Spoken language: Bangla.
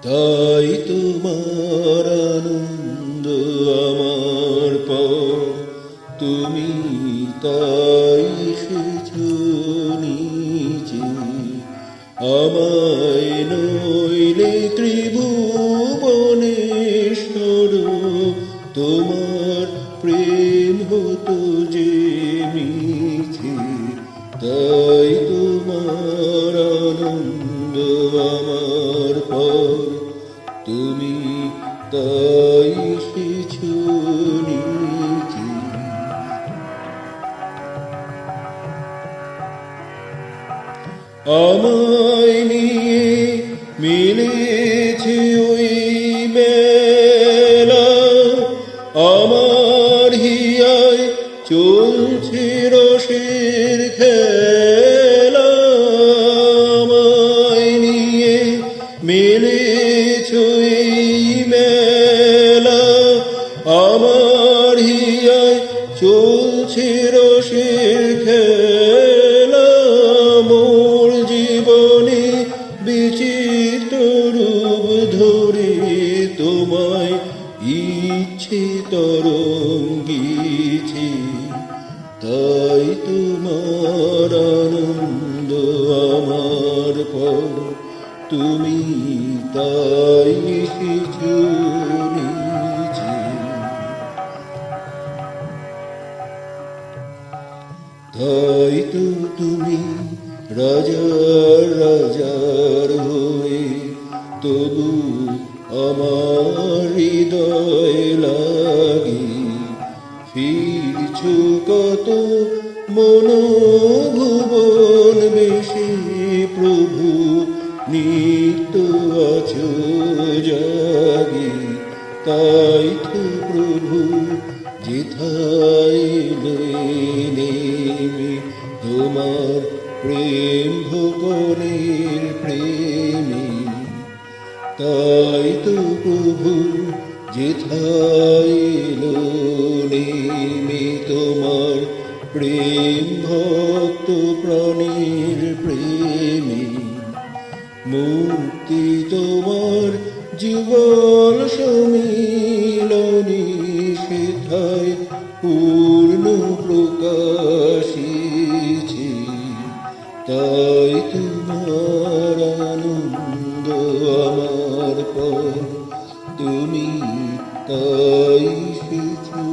তাই তোমার আনন্দ আমার পর, তুমি তাই এসেছো নিচে। আমায় নইলে ত্রিভুবনেশ্বর, তোমার প্রেম হতো যে মিছে। তাই তোমার আনন্দ আমার পর, তুমি তাই এসেছো নিচে। আমায় নিয়ে মিলেছে ওই মেলা, আমার হিয়ায় চলছে রসের খেলা। আমায় নিয়ে মিলেছে এই মেলা, আমার হিয়ায় চলছে রসের খেলা। মোর জীবনে বিচিত্র রূপ ধরে তোমায় ইচ্ছে তরঙ্গিছে। তাই তোমার আনন্দ আমার পর, তুমি তাই এসেছো নিচে। তাই তো তুমি রাজার রাজার হয়ে, তবু আমার হৃদয় লাগে। ফিরছো কত মনোভুবন বেশে, প্রভু নিত্য আছো জাগে। তাই তো প্রভু যেথায় নেমে, তোমার প্রেম ভুবনের প্রেমী। তাই তো প্রভু যেথায় নেমে, তোমার প্রেম ভক্ত প্রাণীর প্রেমী। মুক্তি তোমার জীবন সমীলনী, সেথায় পূর্ণ প্রকাশিছে। তাই তোমার আনন্দ আমার পর, তুমি তাই এসেছো